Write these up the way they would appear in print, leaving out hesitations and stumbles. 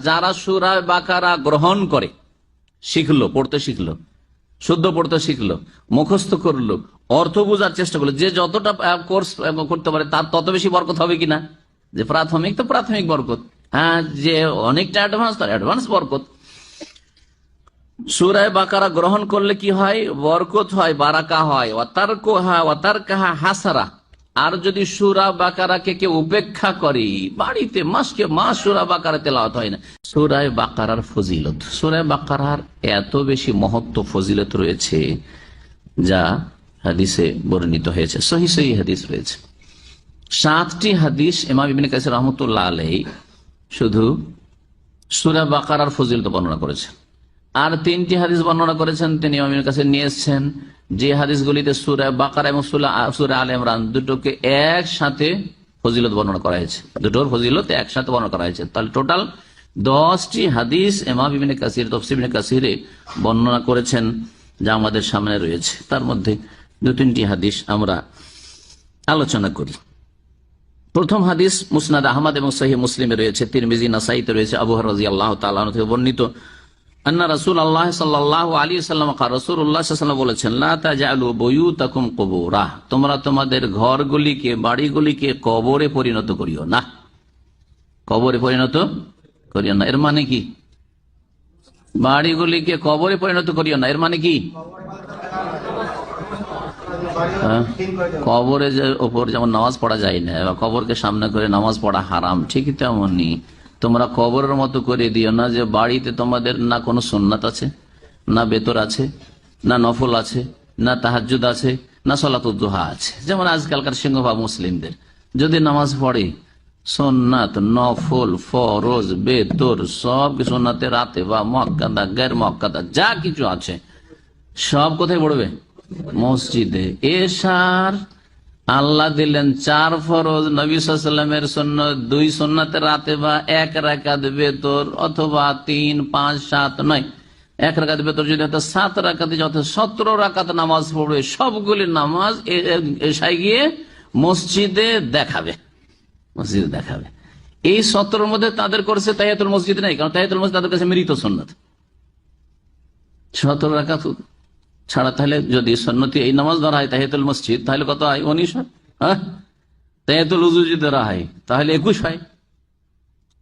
যারা সূরা বাকারা গ্রহণ করে, শিখলো, পড়তে শিখলো, শুদ্ধ পড়তে শিখলো, মুখস্থ করলো, অর্থ বোঝার চেষ্টা করলো, যে যতটা কোর্স করতে পারে তার তত বেশি বরকত হবে কিনা। যে প্রাথমিক তো প্রাথমিক বরকত, হ্যাঁ, যে অনেকটা অ্যাডভান্স তার অ্যাডভান্স বরকত। সূরা বাকারা গ্রহণ করলে কি হয়? বরকত হয়, বারাকা হয়। ওয়াতারকাহা হাসারা। আর যদি সূরা বাকারাকে কেউ উপেক্ষা করে, বাড়িতে মাসকে মাস সূরা বাকারা তেলাওয়াত হয় না। সূরা বাকারার ফজিলত, সূরা বাকারার এত বেশি মহত্ব ফজিলত রয়েছে যা হাদিসে বর্ণিত হয়েছে, সহিহ সহিহ হাদিস রয়েছে। 7টি হাদিস ইমাম ইবনে কাসির রাহমাতুল্লাহ আলাইহি শুধু সূরা বাকারার ফজিলত বর্ণনা করেছেন। আর 3টি হাদিস বর্ণনা করেছেন তিনি ইমাম ইবনে কাসির নিয়ে এসেছেন, যে হাদিসগুলিতে সূরা বাকারা এবং সূরা আলে ইমরান দুটোকে একসাথে ফজিলত বর্ণনা করা হয়েছে, দুটোর ফজিলত একসাথে বর্ণনা করা হয়েছে। তাহলে টোটাল 10টি হাদিস ইমাম ইবনে কাসির তাফসীর ইবনে কাসিরে বর্ণনা করেছেন, যা আমাদের সামনে রয়েছে। তার মধ্যে 2-3টি হাদিস আমরা আলোচনা করি। প্রথম হাদিস মুসনাদ আহমদ এবং সহিহ মুসলিমে রয়েছে, তিরমিজি, নাসাইতে রয়েছে। আবু হুরায়রা রাদিয়াল্লাহু তাআলা আনহু থেকে বর্ণিত, আন্না রাসূলুল্লাহ সাল্লাল্লাহু আলাইহি ওয়াসাল্লাম রাসূলুল্লাহ সাল্লাল্লাহু আলাইহি ওয়াসাল্লাম বলেছেন, লা তাজআলু বুয়ুতাকুম কুবুরা, তোমরা তোমাদের ঘরগুলিকে, বাড়িগুলিকে কবরে পরিণত করিও না। কবরে পরিণত করিও না এর মানে কি? বাড়িগুলিকে কবরে পরিণত করিও না এর মানে কি? কবরে ওপর যেমন নামাজ পড়া যায় না, বা কবরকে সামনে করে নামাজ পড়া হারাম, ঠিক তেমনই তোমরা কবরের মতো করে দিও না যে বাড়িতে তোমাদের না কোনো সুন্নাত আছে, না বেতর আছে, না নফল আছে, না তাহাজ্জুদ আছে, না সালাতুদ দুহা আছে। যেমন আজকালকার সিংহভাগ মুসলিমদের যদি নামাজ পড়ে, সুন্নাত, নফল, ফরজ, বেতর সব কিছু, সুন্নাতে রাতে বা মুআক্কাদা, গায়র মুআক্কাদা যা কিছু আছে সব কোথায় পড়বে? মসজিদে। এশার আল্লাহ দিলেন 4 ফরজ, নবী সাল্লাল্লাহু আলাইহি ওয়াসাল্লামের সুন্নাত 2 সুন্নাতে রাতে বা 1 রাকাত বেতর, অথবা 3, 5, 7 নয় 1 রাকাত বেতর যদি হতো 7 রাকাতে যত 17 রাকাত নামাজ পড়বে। সবগুলি নামাজ এশায় গিয়ে মসজিদে দেখাবে, মসজিদে দেখাবে। এই 17 মধ্যে তাদের করছে তাহিয়াতুল মসজিদ নাই, কারণ তাহিয়াতুল মসজিদ তাদের কাছে মৃত সুন্নাত। 17 রাকাত ছাড়া তাহলে যদি সুন্নতি এই নামাজ ধরা হয় তাহিয়াতুল মসজিদ, তাহলে কত হয়? 19 হয়। হ্যাঁ, তাহিয়াতুল ওযু যদি ধরা হয় তাহলে 21 হয়।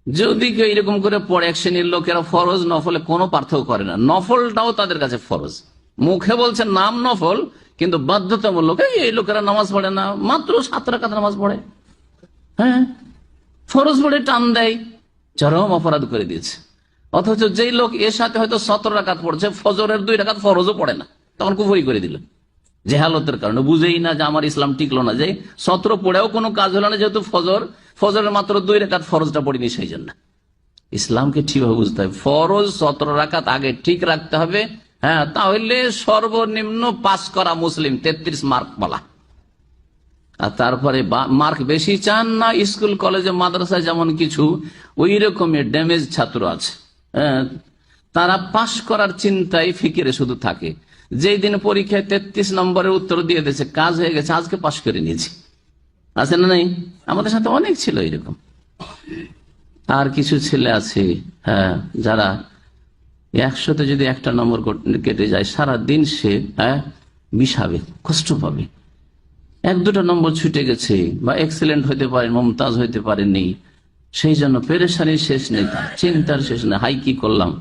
যদি কেউ এরকম করে পড়ে, এক শ্রেণীর লোকেরা ফরজ নফলে কোনো পার্থক্য করে না, নফলটাও তাদের কাছে ফরজ, মুখে বলছে নাম নফল কিন্তু বাধ্যতামূলক। এই লোকেরা নামাজ পড়ে না, মাত্র 7 রাকাত নামাজ পড়ে, হ্যাঁ, ফরজ পড়ে টান দেয়, চরম অপরাধ করে দিয়েছে। অথচ যেই লোক এর সাথে হয়তো 17 রাকাত পড়ছে, ফজরের 2 রাকাত ফরজও পড়ে না, তখন কুফরি করে দিল জেহালতের কারণে, বুঝেই না যে আমার ইসলাম টিকলো না, যে 17 পড়েও কোনো কাজ হলো না, যেহেতু ফজরের মাত্র 2 রাকাত ফরজটা পড়িনি, সেই জন্য। ইসলামকে ঠিকভাবে বুঝতে হবে, ফরজ 17 রাকাত আগে ঠিক রাখতে হবে, হ্যাঁ, তাহলে সর্বনিম্ন পাস করা মুসলিম 33 মার্ক বলা। আর তারপরে মার্ক বেশি চান না, স্কুল কলেজে মাদ্রাসায় যেমন কিছু ওই রকমের ড্যামেজ ছাত্র আছে, হ্যাঁ, তারা পাশ করার চিন্তায় ফিকিরে শুধু থাকে। যেই দিন পরীক্ষায় 33 নম্বরের উত্তর দিয়ে দিয়েছে, কাজ হয়ে গেছে, আজকে পাশ করে নিয়েছি, আছে না নাই? আমাদের সাথে অনেক ছিল এরকম। আর কিছু ছেলে আছে, হ্যাঁ, যারা 100তে যদি 1টা নম্বর কেটে যায়, সারা দিন সে বিষাবে, কষ্ট পাবে। 1-2টা নম্বর ছুটে গেছে, বা এক্সেলেন্ট হইতে পারে, মমতাজ হইতে পারেনি, সেই জন্য পেরেশানির শেষ নেই, চিন্তার শেষ নেই, হাই কি করলাম,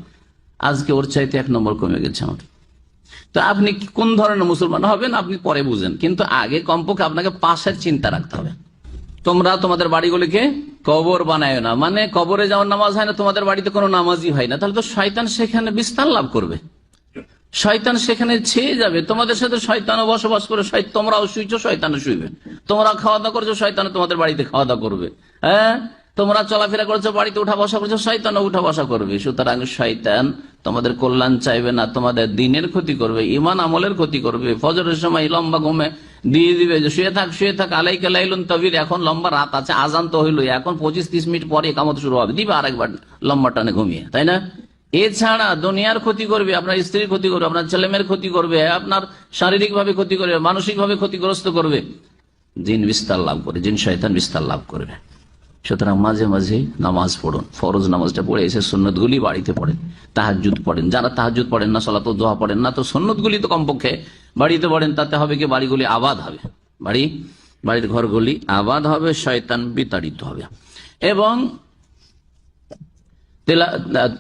আজকে ওর চাইতে 1 নম্বর কমে গেছে আমার। তো আপনি কোন ধরনের মুসলমান হবেন আপনি পরে বুঝেন, কিন্তু আগে কমপক্ষে আপনাকে পাশের চিন্তা রাখতে হবে। তোমরা তোমাদের বাড়িগুলিকে কবর বানায় না, মানে কবরে যাওয়ার নামাজ হয় না, তোমাদের বাড়িতে কোনো নামাজই হয় না, তাহলে তো শয়তান সেখানে বিস্তার লাভ করবে, শয়তান সেখানে ছেয়ে যাবে। তোমাদের সাথে শয়তানও বসবাস করে, তোমরাও শুইছো, শয়তানও শুইবে। তোমরা খাওয়া দাওয়া করছো, শয়তানও তোমাদের বাড়িতে খাওয়া দাওয়া করবে। হ্যাঁ, তোমরা চলাফেরা করছো, বাড়িতে উঠা বসা করছো, শয়তানও উঠা বসা করবে। সুতরাং শয়তান তোমাদের কল্যাণ চাইবে না, তোমাদের দিনের ক্ষতি করবে, ইমান আমলের ক্ষতি করবে। ফজরের সময় লম্বা ঘুমে দিয়ে দিবে যে শুয়ে থাক শুয়ে থাক, আলাইকা লাইলুন তাবির, এখন লম্বা রাত আছে, আজান তো হইলো, এখন 25-30 মিনিট পরে একামত শুরু হবে, দিবে আরেকবার লম্বা টানে ঘুমিয়ে, তাই না? এছাড়া দুনিয়ার ক্ষতি করবে, আপনার স্ত্রীর ক্ষতি করবে, আপনার ছেলেমেয়ের ক্ষতি করবে, আপনার শারীরিক ভাবে ক্ষতি করবে, মানসিক ভাবে ক্ষতিগ্রস্ত করবে। জিন বিস্তার লাভ করে, জিন শয়তান বিস্তার লাভ করবে। সুতরাং মাঝে মাঝে নামাজ পড়ুন, ফরজ নামাজটা পড়ে এসে সুন্নতগুলি বাড়িতে পড়েন, তাহাজ্জুদ পড়েন। যারা তাহাজ্জুদ পড়েন না, সালাতুদ দুহা পড়েন না, তো সুন্নতগুলি তো কমপক্ষে বাড়িতে পড়েন। তাতে হবে কি, বাড়িগুলি আবাদ হবে, বাড়ির ঘরগুলি আবাদ হবে, শয়তান বিতাড়িত হবে। এবং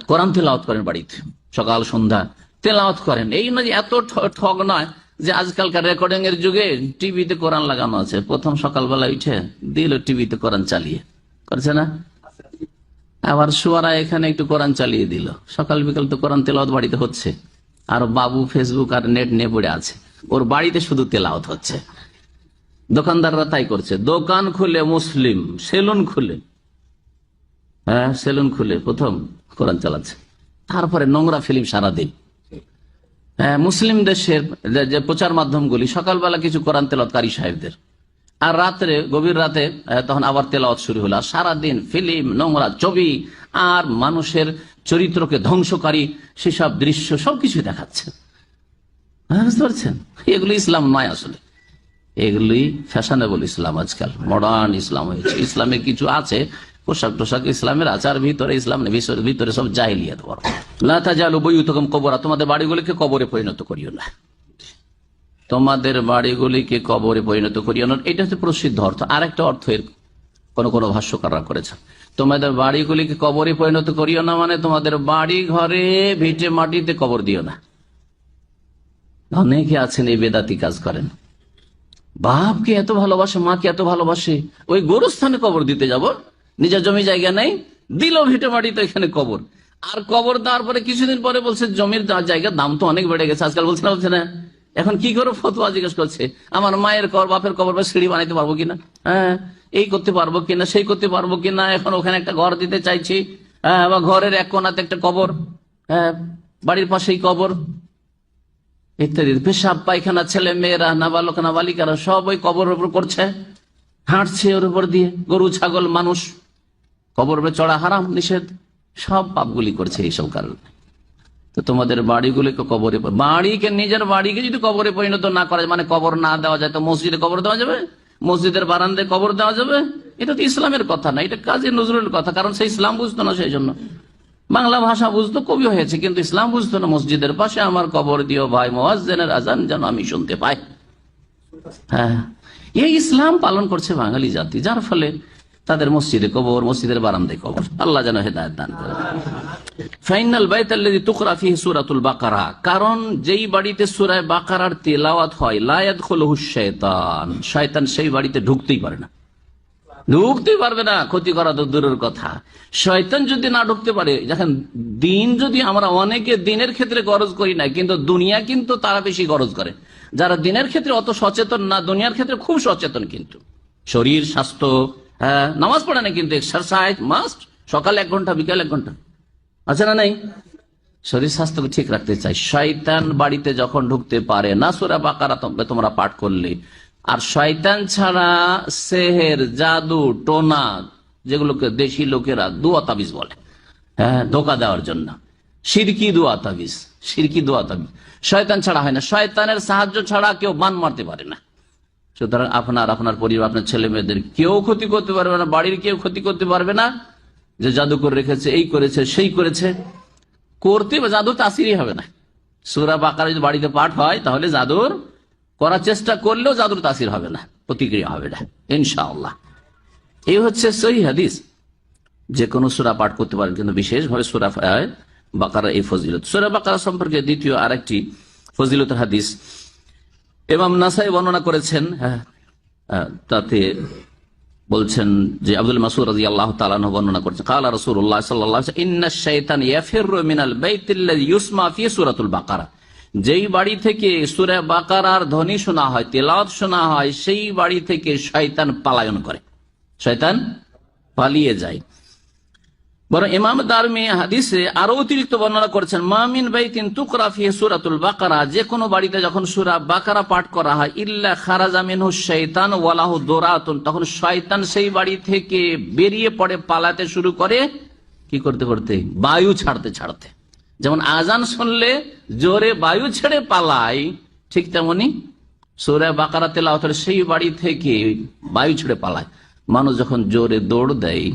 কোরআন তেলাওয়াত করেন বাড়িতে, সকাল সন্ধ্যা তেলাওয়াত করেন। এই না যে এত ঠগ নয় যে আজকালকার রেকর্ডিং এর যুগে টিভিতে কোরআন লাগানো আছে, প্রথম সকালবেলা উঠে দিল টিভিতে কোরআন চালিয়ে, করছে না? আবার শুয়ারা এখানে একটু কোরআন চালিয়ে দিল, সকাল বিকাল তো কোরআন তেলাওয়াত বাড়িতে হচ্ছে। আর বাবু ফেসবুক আর নেট নিয়ে পড়ে আছে, ওর বাড়িতে শুধু তেলাওয়াত হচ্ছে। দোকানদাররা তাই করছে, দোকান খুলে মুসলিম সেলুন খুলে, হ্যাঁ সেলুন খুলে প্রথম কোরআন চালাচ্ছে, তারপরে নোংরা ফিল্ম সারাদিন। মুসলিম দেশের যে প্রচার মাধ্যমগুলি সকালবেলা কিছু কোরআন তেলাওয়াতকারী সাহেবদের, আর রাত্রে গভীর রাতে তখন আবার তেলাওয়াত শুরু হলো। সারাদিন ফিল্ম, নোংরা ছবি আর মানুষের চরিত্রকে ধ্বংসকারী সেসব দৃশ্য সবকিছু দেখাচ্ছে। বুঝতে পারছেন? এগুলি ইসলাম নয়, আসলে এগুলি ফ্যাশনেবল ইসলাম, আজকাল মডার্ন ইসলাম হয়েছে। ইসলামে কিছু আছে, পোশাক টোশাক ইসলামের আচার, ভিতরে ইসলাম ভিতরে সব জাহিলিয়াত। লা তাজালু বুয়ুতাকুম কবরা, তোমাদের বাড়িগুলিকে কবরে পরিণত করিও না, তোমাদের বাড়িগুলিকে কবরে পরিণত করিও না। এটা হচ্ছে প্রসিদ্ধ অর্থ। আরেকটা অর্থ এর কোন ভাষ্যকাররা করেছে, তোমাদের বাড়িগুলিকে কবরে পরিণত করিও না মানে তোমাদের বাড়ি ঘরে ভিটে মাটিতে কবর দিও না। অনেকে আছেন এই বেদাতি কাজ করেন, বাপকে এত ভালোবাসে, মাকে এত ভালোবাসে, ওই গোরস্থানে কবর দিতে যাব, নিজের জমি জায়গা নেই, দিল ভিটে মাটিতে এখানে কবর। আর কবর দেওয়ার পরে কিছুদিন পরে বলছে জমির জায়গার দাম তো অনেক বেড়ে গেছে, আজকাল বলছে না এখন কি করে ফতোয়া জিজ্ঞেস করছে, আমার মায়ের কবর, বাপের কবর বা সিঁড়ি বানাইতে পারবো কিনা, হ্যাঁ এই করতে পারবো কিনা, সেই করতে পারবো কিনা, এখন ওখানে একটা ঘর দিতে চাইছি, হ্যাঁ বা ঘরের এক কোনাতে একটা কবর, হ্যাঁ বাড়ির পাশেই কবর ইত্যাদি। পেশাব পায়খানা ছেলে মেয়েরা, নাবালক নাবালিকারা সব ওই কবরের উপর করছে, হাঁটছে ওর উপর দিয়ে, গরু ছাগল মানুষ, কবর চড়া হারাম, নিষেধ, সব পাপগুলি করছে এইসব কারণে। তো তোমাদের বাড়িগুলিকে কবরে, বাড়িকে নিজের বাড়িকে যদি কবরে পরিণত না করা যায়, মানে কবর না দেওয়া যায়, তো মসজিদে কবর দেওয়া যাবে, মসজিদের বারান্দায় কবর দেওয়া যাবে? এটা তো ইসলামের কথা না, এটা কাজী নজরুলের কথা, কারণ সে ইসলাম বুঝতো না, সেই জন্য বাংলা ভাষা বুঝতো, কবি হয়েছে, কিন্তু ইসলাম বুঝতো না। মসজিদের পাশে আমার কবর দিও ভাই, মুয়াজ্জিনের আজান যেন আমি শুনতে পাই। হ্যাঁ, এই ইসলাম পালন করছে বাঙালি জাতি, যার ফলে তাদের মসজিদে কবর, মসজিদের বারান্দায় কবর। আল্লাহ যেন হেদায়েত দান করেন। ফাইনাল বাইতাল্লাযী তুকরা ফীহি সূরাতুল বাকারা, কারণ যেই বাড়িতে সূরা বাকারার তেলাওয়াত হয়, লা ইয়াদখুলুহুশ শাইতান, শয়তান সেই বাড়িতে ঢুকতেই পারে না, ঢুকতেই পারবে না, ক্ষতি করা তো দূরের কথা। শয়তান যদি না ঢুকতে পারে, দেখেন দিন যদি আমরা অনেকে দিনের ক্ষেত্রে গরজ করি না, কিন্তু দুনিয়া কিন্তু তারা বেশি গরজ করে। যারা দিনের ক্ষেত্রে অত সচেতন না, দুনিয়ার ক্ষেত্রে খুব সচেতন, কিন্তু শরীর স্বাস্থ্য, হ্যাঁ নামাজ পড়ে না কিন্তু এক্সারসাইজ মাস্ট, সকালে 1 ঘন্টা, বিকাল 1 ঘন্টা, আছে না নাই? শরীর স্বাস্থ্যকে ঠিক রাখতে চাই। শয়তান বাড়িতে যখন ঢুকতে পারে না, সূরা বাকারা তোমরা পাঠ করলে, আর শয়তান ছাড়া সেহের, জাদু, টোনা, যেগুলোকে দেশি লোকেরা দুয়া তাবিজ বলে, হ্যাঁ ধোকা দেওয়ার জন্য, শিরকি দুয়া তাবিজ, শয়তান ছাড়া হয় না। শয়তানের সাহায্য ছাড়া কেউ বান মারতে পারে না। সুতরাং আপনার পরিবার, আপনার ছেলে মেয়েদের কেউ ক্ষতি করতে পারবে না, বাড়ির কেউ ক্ষতি করতে পারবে না, যে জাদু করে রেখেছে, এই করেছে, সেই করেছে, করতে জাদু তাসিরই হবে না। সূরা বাকারা যদি বাড়িতে পাঠ হয়, তাহলে জাদুর করার চেষ্টা করলেও জাদুর তাসির হবে না, প্রতিক্রিয়া হবে না ইনশাআল্লাহ। এই হচ্ছে সহিহ হাদিস, যে কোনো সূরা পাঠ করতে পারেন, কিন্তু বিশেষভাবে সূরা বাকারা এই ফজিলত। সূরা বাকারা সম্পর্কে দ্বিতীয় আরেকটি ফজিলতের হাদিস ইমাম নাসাই বর্ণনা করেছেন, তাতে বলছেন যে আব্দুল মাসউদ রাদিয়াল্লাহু তাআলা আনহু বর্ণনা করেছেন, ক্বালা রাসূলুল্লাহ সাল্লাল্লাহু আলাইহি ওয়াসাল্লাম ইন্নাশ শাইতান ইয়াফিরু মিনাল বাইতিল্লাযী ইউসমা ফি সূরাতুল বাকারা, যেই বাড়ি থেকে সূরা বাকারার ধ্বনি শোনা হয়, তেলাওয়াত শোনা হয়, সেই বাড়ি থেকে শয়তান পলায়ন করে, শয়তান পালিয়ে যায়। বরং ইমাম দারমি হাদিসে আরো অতিরিক্ত বর্ণনা করেছেন, মা মিন বাইতিন তুকরা ফিহি সূরাতুল বাকারা, যে কোনো বাড়িতে যখন সূরা বাকারা পাঠ করা হয়, ইল্লা খারাজা মিনহু শাইতান ওয়া লাহু দুরাতুন, তখন শয়তান সেই বাড়ি থেকে বেরিয়ে পড়ে, পালাতে শুরু করে, কি করতে করতে, বায়ু ছাড়তে ছাড়তে। যেমন আজান শুনলে জোরে বায়ু ছেড়ে পালায়, ঠিক তেমনি সূরা বাকারা তেলাওয়াত সেই বাড়ি থেকে বায়ু ছেড়ে পালায়। মানুষ যখন জোরে দৌড় দেয়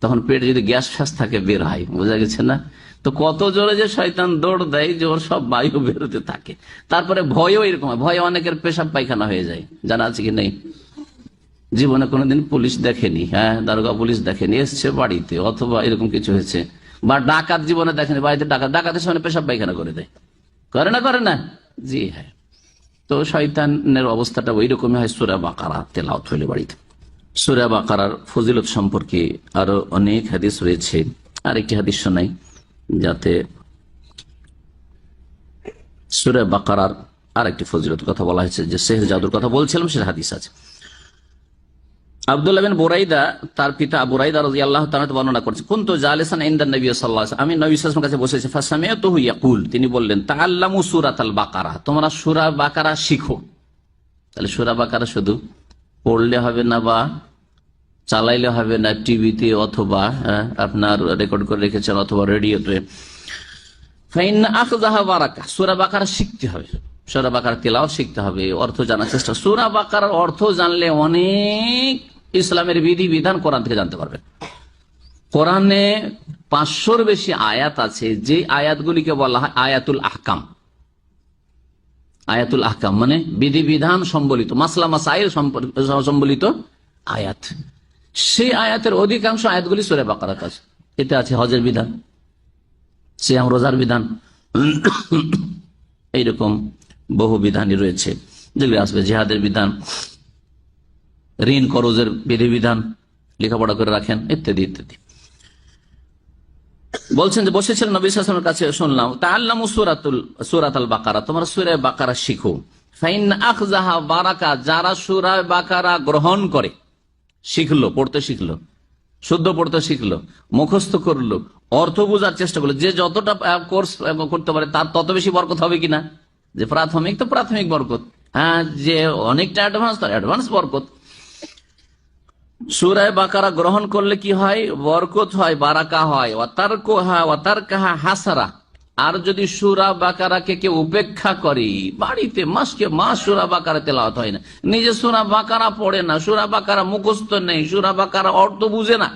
তখন পেটে যদি গ্যাস ফ্যাস থাকে বের হয়, বোঝা গেছে না? তো কত জোরে যে শয়তান দৌড় দেয় যে ওর সব বায়ু বেরোতে থাকে। তারপরে ভয়ও এরকম হয়, ভয়ে অনেকের পেশাব পায়খানা হয়ে যায়, জানা আছে কি নেই? জীবনে কোনোদিন পুলিশ দেখেনি, হ্যাঁ, দারোগা পুলিশ দেখেনি, এসছে বাড়িতে, অথবা এরকম কিছু হয়েছে, বা ডাকাত জীবনে দেখেনি, বাড়িতে ডাকাতের সামনে পেশাব পায়খানা করে দেয়, করে না করে না? জি হ্যাঁ। তো শয়তানের অবস্থাটা ওই রকমই হয়। সূরা বাকারা তেলাওয়াত হইলে বাড়িতে। সূরা বাকারার ফজিলত সম্পর্কে আরো অনেক হাদিস রয়েছে। আর একটি হাদিস শোনাই, যাতে সূরা বাকারার আর একটি ফজিলত কথা বলা হয়েছে, যে সেহর জাদুর কথা বলছিলাম, সেটা হাদিস আছে। আব্দুল্লাহ বিন বুরাইদা, তার পিতা বুরাইদা রাদিয়াল্লাহু তাআলা বর্ণনা করছেন, কুনতু জালিসান ইনদান নবী সাল্লাল্লাহু আলাইহি ওয়াসাল্লাম, আমি নবী সাল্লাল্লাহু আলাইহি ওয়াসাল্লামের কাছে বসেছি, ফাসামিআতুহু ইয়াকুল, তিনি বললেন, তাআল্লামু সূরাতাল বাকারা, তোমরা সূরা বাকারা শিখো। তাহলে সূরা বাকারা শুধু পড়লে হবে না বা চালাইলে হবে না, টিভিতে অথবা আপনার রেকর্ড করে রেখেছেন অথবা রেডিওতে। ফাইন আখযাহা বারাকা, সূরা বাকারা শিখতে হবে, সূরা বাকারা তেলাওয়াত শিখতে হবে, অর্থ জানার চেষ্টা। সূরা বাকারার অর্থ জানলে অনেক ইসলামের বিধি বিধান কোরআন থেকে জানতে পারবেন। কোরআনে 500-র বেশি আয়াত আছে, যে আয়াতগুলিকে বলা হয় আয়াতুল আহকাম। আয়াতুল আহকাম মানে বিধি বিধান সম্বলিত, মাসলা মাসাইল সম্বলিত আয়াত। সেই আয়াতের অধিকাংশ আয়াতগুলি সূরা বাকারাত আছে। এতে আছে হজের বিধান, সিয়াম রোজার বিধান, এইরকম বহু বিধানই রয়েছে যেগুলি আসবে, জিহাদের বিধান, ঋণ করজের বিধিবিধান, লেখাপড়া করে রাখেন, ইত্যাদি ইত্যাদি। বলছেন যে বসেছিলেন নবী সাল্লাল্লাহু আলাইহি ওয়াসাল্লামের কাছে, শুনলাম, তাআল্লামু সূরাতাল বাকারা, তোমরা সূরা বাকারা শিখো। ফাইন আখযাহা বারাকা, যারা সূরা বাকারা গ্রহণ করে, শিখলো, পড়তে শিখলো, শুদ্ধ পড়তে শিখলো, মুখস্থ করলো, অর্থ বোঝার চেষ্টা করলো, যে যতটা কোর্স করতে পারে তার তত বেশি বরকত হবে কিনা। যে প্রাথমিক তো প্রাথমিক বরকত, হ্যাঁ, যে অনেকটা অ্যাডভান্স তার অ্যাডভান্স বরকত। সূরা বাকারা গ্রহণ করলে কি হয়? বরকত হয়, বারাকা হয়। ওয়াতারকাহা হাসারা, আর যদি সূরা বাকারাকে কেউ উপেক্ষা করে, বাড়িতে মাসকে মাস সূরা বাকারা তেলাওয়াত হয় না, নিজে সূরা বাকারা পড়ে না, সূরা বাকারা মুখস্থ নেই, সূরা বাকারা অর্থ বুঝে না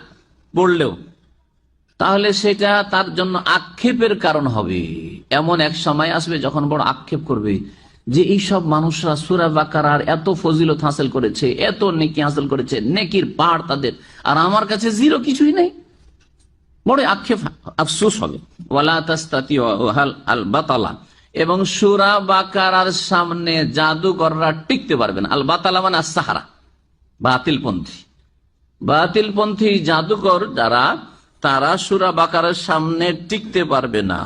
পড়লেও, তাহলে সেটা তার জন্য আক্ষেপের কারণ হবে। এমন এক সময় আসবে যখন বড় আক্ষেপ করবে যে এইসব মানুষরা সূরা বাকারার এত ফজিলত হাসিল করেছে, এত নেকি হাসিল করেছে, নেকির পাহাড় তাদের, আর আমার কাছে জিরো, কিছুই নেই। বড় আক্ষেপ, আফসোস হবে। ওয়ালা তাস্তাতিউহাল আল বাতালা, এবং সূরা বাকারার সামনে জাদুকররা টিকতে পারবে না। আল বাতালা মানে আস-সাহারা, বাতিলপন্থী, বাতিলপন্থী জাদুকর যারা, তারা সূরা বাকারার সামনে টিকতে পারবে না।